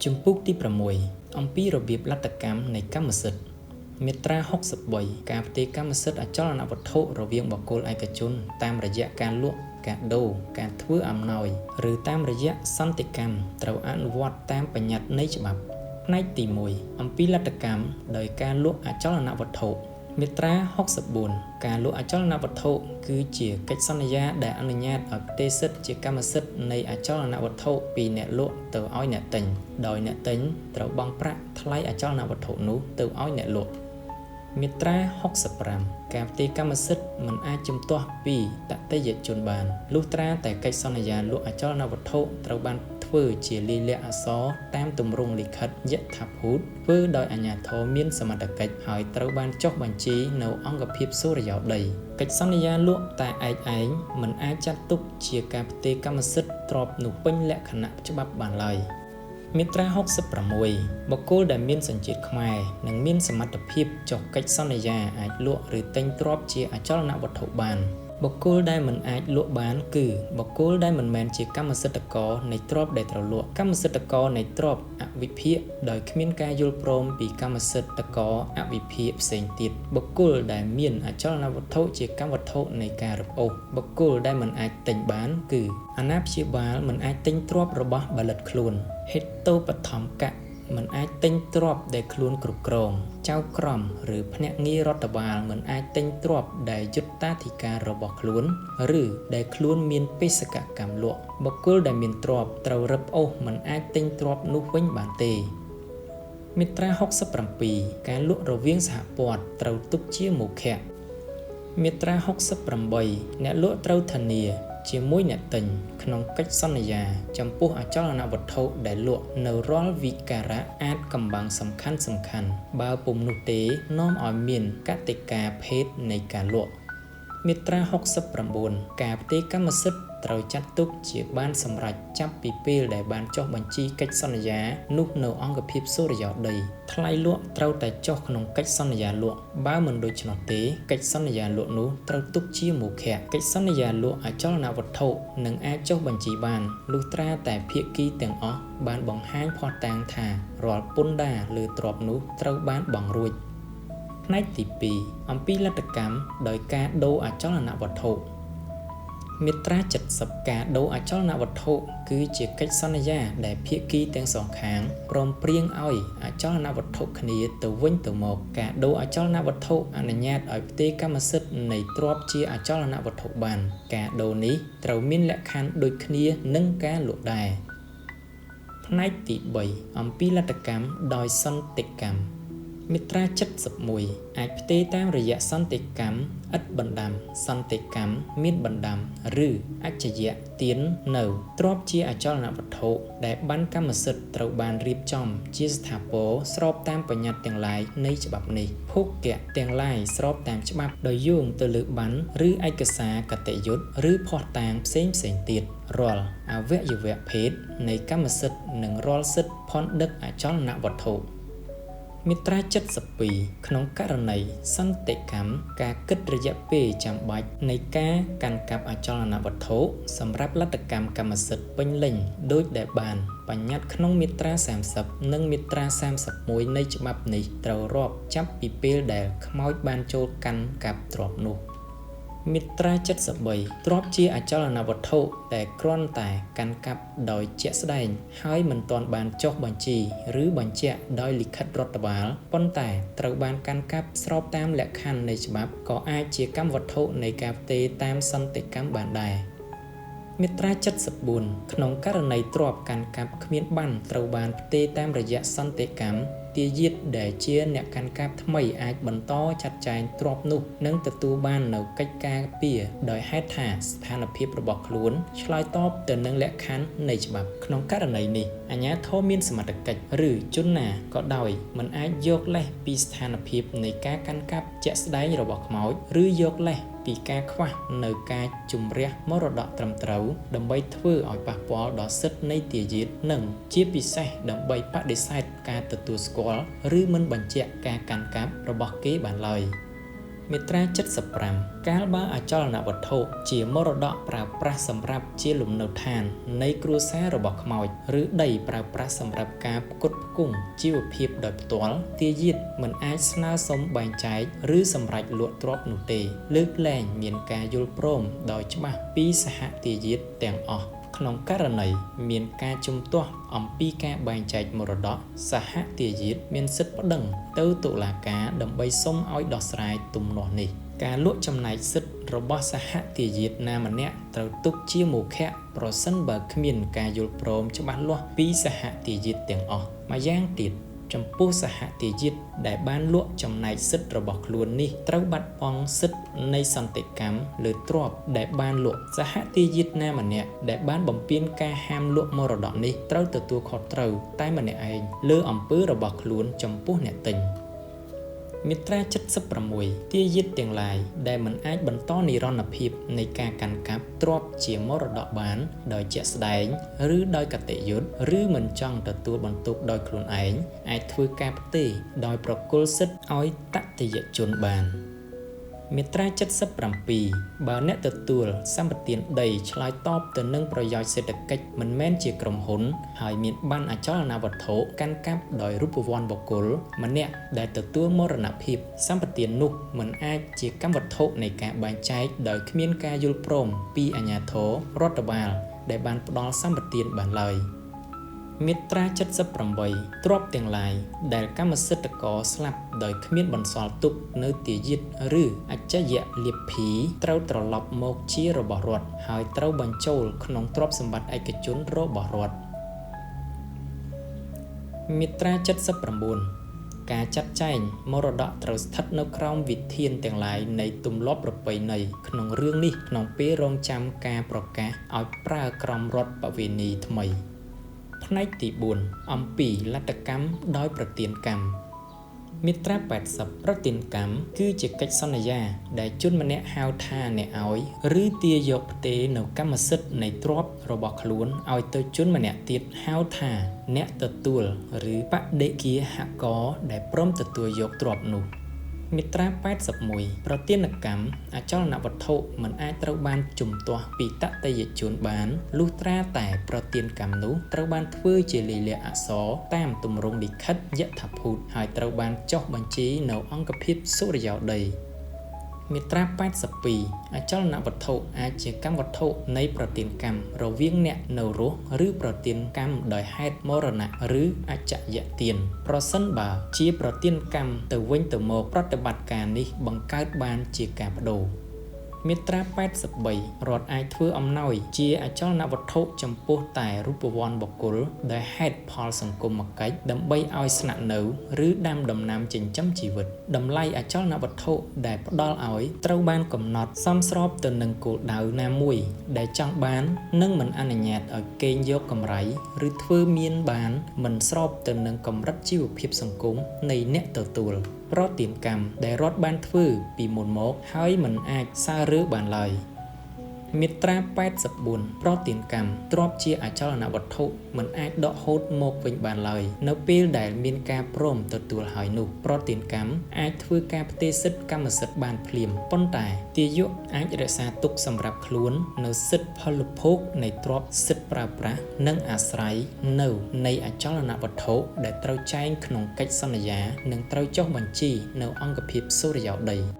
ជំពូកទី6អំពីរបៀបលទ្ធកម្មនៃកម្មសិទ្ធិមាត្រា63ការផ្ទេរកម្មសិទ្ធិអចលនវត្ថុរវាងបុគ្គលឯកជនតាមរយៈការលក់ការដូរការធ្វើអំណោយឬតាមរយៈសន្តិកម្មត្រូវអនុវត្តតាមបញ្ញត្តិនៃច្បាប់ផ្នែកទី1អំពីលទ្ធកម្មដោយការលក់អចលនវត្ថុមាត្រា64ការលក់អចលនវត្ថុគឺជាកិច្ចសន្យាដែលអនុញ្ញាតឲ្យផ្ទេរសិទ្ធិជាកម្មសិទ្ធិនៃអចលនវត្ថុពីអ្នកលក់ទៅឲ្យអ្នកទិញដោយអ្នកទិញត្រូវបង់ប្រាក់ថ្លៃអចលនវត្ថុនោះទៅឲ្យអ្នកលក់មាត្រា65ការផ្ទេរកម្មសិទ្ធិមិនអាចជំទាស់ពីតតិយជនបានលុះត្រាតែកិច្ចសន្យាលក់អចលនវត្ថុត្រូវបានធ្វើជាលាយលក្ខណ៍អក្សរតាមទម្រង់លិខិតយថាភូតធ្វើដោយអាជ្ញាធរមានសមត្ថកិច្ចហើយត្រូវបានចុះបញ្ជីនៅអង្គភាពសុរិយោដីកិច្ចសន្យាលក់តែឯងមិនអាចចាត់ទុកជាការផ្ទេរកម្មសិទ្ធិទ្រព្យនោះពេញលក្ខណៈច្បាប់បានឡើយមាត្រា66បុគ្គលដែលមានសញ្ជាតិខ្មែរនិងមានសមត្ថភាពចុះកិច្ចសន្យាអាចលក់ឬទិញទ្រព្យជាអចលនវត្ថុបានបុគ្គលដែលមិនអាចលក់បានគឺបុគ្គលដែលមិនមែនជាកម្មសិទ្ធិករនៃទ្រព្យដែលត្រូវលក់កម្មសិទ្ធិករនៃទ្រព្យអវិភាគដោយគ្មានការយល់ព្រមពីកម្មសិទ្ធិករអវិភាគផ្សេងទៀតបុគ្គលដែលមានអចលនវត្ថុជាកម្មវត្ថុនៃការរឹបអូសបុគ្គលដែលមិនអាចទិញបានគឺអាណាព្យាបាលមិនអាចទិញទ្រព្យរបស់ផលិតខ្លួនហេតុបឋមកៈមិនអាចទិញទ្រព្យដែលខ្លួនគ្រប់គ្រងចៅក្រមឬភ្នាក់ងាររដ្ឋបាលមិនអាចទិញទ្រព្យដែលយុត្តាធិការរបស់ខ្លួនឬដែលខ្លួនមានបេសកកម្មលក់បុគ្គលដែលមានទ្រព្យត្រូវរឹបអូសមិនអាចទិញទ្រព្យនោះវិញបានទេមាត្រា67ការលក់រវាងសហព័ន្ធត្រូវទុកជាមុខៈមាត្រា68អ្នកលក់ត្រូវធានាជាមួយអ្នកទិញក្នុងកិច្ចសន្យាចំពោះអចលនវត្ថុដែលលក់នៅរាល់វិការៈអាចកំបាំងសំខាន់បើពុំនោះទេនាំឲ្យមានកតិកាភេទនៃការលក់មាត្រា69ការផ្ទេរកម្មសិទ្ធិត្រូវចាត់ទុកជាបានសម្រេចចាប់ពីពេលដែលបានចុះបញ្ជីកិច្ចសន្យានោះនៅអង្គភាពសុរិយោដីថ្លៃលក់ត្រូវតែចុះក្នុងកិច្ចសន្យាលក់បើមិនដូច្នោះទេកិច្ចសន្យាលក់នោះត្រូវទុកជាមុខៈកិច្ចសន្យាលក់អចលនវត្ថុនឹងអាចចុះបញ្ជីបានលុះត្រាតែភាគីទាំងអស់បានបង្ហាញភស្តុតាងថារាល់ពន្ធដារលើទ្រព្យនោះត្រូវបានបង់រួចផ្នែកទី2អំពីលទ្ធកម្មដោយការដូរអចលនវត្ថុមាត្រា70ការដូរអចលនវត្ថុគឺជាកិច្ចសន្យាដែលភាគីទាំងសងខាងព្រមព្រៀងឲ្យអចលនវត្ថុគ្នាទៅវិញទៅមកការដូរអចលនវត្ថុអនុញ្ញាតឲ្យផ្ទេរកម្មសិទ្ធិនៃទ្រព្យជាអចលនវត្ថុបានការដូរនេះត្រូវមានលក្ខខណ្ឌដូចគ្នានឹងការលក់ដែរផ្នែកទី3អំពីលទ្ធកម្មដោយសន្តិកម្មមាត្រា71អាចផ្ទេរតាមរយៈសន្តិកម្មឥតបណ្ដាំសន្តិកម្មមានបណ្ដាំឬអច្ចយៈទាននៅទ្រព្យជាអចលនវត្ថុដែលបានកម្មសិទ្ធិត្រូវបានរៀបចំជាស្ថាពរស្របតាមបញ្ញត្តិទាំងឡាយនៃច្បាប់នេះភោគៈទាំងឡាយស្របតាមច្បាប់ដោយយោងទៅលើប័ណ្ណឬឯកសារកតញ្ញុត្តឬភស្តុតាងផ្សេងទៀតរាល់អវយវៈភេទនៃកម្មសិទ្ធិនិងរាល់សិទ្ធិផនដឹកអចលនវត្ថុមាត្រា72ក្នុងករណីសន្តិកម្មការគិតរយៈពេលចាំបាច់នៃការកាន់កាប់អចលនវត្ថុសម្រាប់លទ្ធកម្មកម្មសិទ្ធិពេញលេញដោយដែលបានបញ្ញត្តិក្នុងមាត្រា30និងមាត្រា31នៃច្បាប់នេះត្រូវរាប់ចាប់ពីពេលដែលខ្មោចបានចូលកាន់កាប់ទ្រព្យនោះមាត្រា73ទ្រព្យជាអចលនវត្ថុដែលគ្រាន់តែកាន់កាប់ដោយជាក់ស្ដែងហើយមិនទាន់បានចុះបញ្ជីឬបញ្ជាក់ដោយលិខិតរដ្ឋបាលប៉ុន្តែត្រូវបានកាន់កាប់ស្របតាមលក្ខខណ្ឌនៃច្បាប់ក៏អាចជាកម្មវត្ថុនៃការផ្ទេរតាមសន្តិកម្មបានដែរមាត្រា74ក្នុងករណីទ្រព្យកាន់កាប់គ្មានប័ណ្ណត្រូវបានផ្ទេរតាមរយៈសន្តិកម្មទាយាទដែលជាអ្នកកាន់កាប់ថ្មីអាចបន្តចាត់ចែងទ្រព្យនោះនិងទទួលបាននូវកិច្ចការពារដោយហេតុថាស្ថានភាពរបស់ខ្លួនឆ្លើយតបទៅនឹងលក្ខខណ្ឌនៃច្បាប់ក្នុងករណីនេះអាជ្ញាធរមានសមត្ថកិច្ចឬជនណាក៏ដោយមិនអាចយកលេសពីស្ថានភាពនៃការកាន់កាប់ជាក់ស្ដែងរបស់ខ្មោចឬយកលេសពីការខ្វះនៅការជំរះមរតកត្រឹមត្រូវដើម្បីធ្វើឲ្យប៉ះពាល់ដល់សិទ្ធិនៃទាយាទនិងជាពិសេសដើម្បីបដិសេធការទទួលស្គាល់ឬមិនបញ្ជាក់ការកាន់កាប់របស់គេបានឡើយ មាត្រា75កាលបើអចលនវត្ថុជាមរតកប្រើប្រាស់សម្រាប់ជាលំនៅឋាននៃគ្រួសាររបស់ខ្មោចឬដីប្រើប្រាស់សម្រាប់ការផ្គត់ផ្គង់ជីវភាពដោយផ្ទាល់ទាយាទមិនអាចស្នើសុំបែងចែកឬសម្រេចលក់ទ្រព្យនោះទេលើកលែងមានការយល់ព្រមដោយច្បាស់ពីសហទាយាទទាំងអស់ក្នុងករណីមានការជំទាស់អំពីការបែងចែកមរតកសហទាយាទមានសិទ្ធិប្តឹងទៅតុលាការដើម្បីសុំឲ្យដោះស្រាយទំនាស់នេះការលក់ចំណែកសិទ្ធិរបស់សហទាយាទណាម្នាក់ត្រូវទុកជាមោឃៈប្រសិនបើគ្មានការយល់ព្រមច្បាស់លាស់ពីសហទាយាទទាំងអស់ម្យ៉ាងទៀតចំពោះសហទាយាទដែលបានលក់ចំណែកសិទ្ធិរបស់ខ្លួននេះត្រូវបាត់បង់សិទ្ធិនៃសន្តិកម្មលើទ្រព្យដែលបានលក់សហទាយាទណាម្នាក់ដែលបានបំពានការហាមលក់មរតកនេះត្រូវទទួលខុសត្រូវតែម្នាក់ឯងលើអំពើរបស់ខ្លួនចំពោះអ្នកទិញមាត្រា76ទាយាទទាំងឡាយដែលមិនអាចបន្តនិរន្តរភាពនៃការកាន់កាប់ទ្រព្យជាមរតកបានដោយជាក់ស្ដែងឬដោយកតញ្ញុឬមិនចង់ទទួលបន្ទុកដោយខ្លួនឯងអាចធ្វើការផ្ទេរដោយប្រគល់សិទ្ធិឲ្យតតិយជនបានមាត្រា77បើអ្នកទទួលសម្បទានដីឆ្លើយតបទៅនឹងប្រយោជន៍សេដ្ឋកិច្ចមិនមែនជាក្រុមហ៊ុនហើយមានបណ្ណអចលនវត្ថុកាន់កាប់ដោយរូបវន្តបុគ្គលម្នាក់ដែលទទួលមរណភាពសម្បទាននោះមិនអាចជាកម្មវត្ថុនៃការបែងចែកដោយគ្មានការយល់ព្រមពីអាជ្ញាធររដ្ឋបាលដែលបានផ្ដល់សម្បទានបានឡើយមាត្រា78ទ្រព្យទាំងឡាយដែលកម្មសិទ្ធិករស្លាប់ដោយគ្មានបន្សល់ទុកនៅទាយាទឬអច្ចយលាភីត្រូវត្រឡប់មកជារបស់រដ្ឋហើយត្រូវបញ្ចូលក្នុងទ្រព្យសម្បត្តិឯកជនរបស់រដ្ឋមាត្រា79ការចាត់ចែងមរតកត្រូវស្ថិតនៅក្រោមវិធានទាំងឡាយនៃទម្លាប់ប្រពៃណីក្នុងរឿងនេះក្នុងពេលរងចាំការប្រកាសឲ្យប្រើក្រមរដ្ឋបវេណីថ្មីផ្នែកទី4អំពីលទ្ធកម្មដោយប្រទានកម្មមាត្រា80ប្រទានកម្មគឺជាកិច្ចសន្យាដែលជនម្នាក់ហៅថាអ្នកឲ្យឬទាយកផ្ទេរនៅកម្មសិទ្ធិនៃទ្រព្យរបស់ខ្លួនឲ្យទៅជនម្នាក់ទៀតហៅថាអ្នកទទួលឬបដិគិហករដែលព្រមទទួលយកទ្រព្យនោះមាត្រា81ប្រទានកម្មអចលនវត្ថុមិនអាចត្រូវបានជំទាស់ពីតតិយជនបានលុះត្រាតែប្រទានកម្មនោះត្រូវបានធ្វើជាលិលាអក្សរតាមទម្រង់លិខិតយថាភូតហើយត្រូវបានចុះបញ្ជីនៅអង្គភាពសុរិយោដីមាត្រា82អចលនវត្ថុអាចជាកម្មវត្ថុនៃប្រទានកម្មរវាងអ្នកនៅរស់ឬប្រទានកម្មដោយហេតុមរណៈឬអច្ចយទានប្រសិនបើជាប្រទានកម្មទៅវិញទៅមកប្រតិបត្តិការនេះបង្កើតបានជាការប្តូរមាត្រា83រដ្ឋអាចធ្វើអំណោយជាអចលនវត្ថុចំពោះតែរូបវន្តបុគ្គលដែលហេតុផលសង្គមកិច្ចដើម្បីឲ្យស្នាក់នៅឬដាំដំណាំចិញ្ចឹមជីវិតតម្លៃអចលនវត្ថុដែលផ្ដល់ឲ្យត្រូវបានកំណត់សមស្របទៅនឹងគោលដៅណាមួយដែលចង់បាននិងមិនអនុញ្ញាតឲ្យកេងយកកម្រៃឬធ្វើមានបានមិនស្របទៅនឹងកម្រិតជីវភាពសង្គមនៃអ្នកទទួលប្រទានកម្មដែលរដ្ឋបានធ្វើពីមុនមកហើយមិនអាចសាររើបានឡើយមាត្រា84ប្រទានកម្មទ្រព្យជាអចលនវត្ថុមិនអាចដកហូតមកវិញបានឡើយនៅពេលដែលមានការព្រមទទួលហើយនោះប្រទានកម្មអាចធ្វើការផ្ទេរសិទ្ធិកម្មសិទ្ធិបានភ្លាមប៉ុន្តែទាយកអាចរក្សាទុកសម្រាប់ខ្លួននៅសិទ្ធិផលភោគនៃទ្រព្យសិទ្ធិប្រើប្រាស់និងអាស្រ័យនៅនៃអចលនវត្ថុដែលត្រូវចែងក្នុងកិច្ចសន្យានិងត្រូវចុះបញ្ជីនៅអង្គភាពសុរិយោដី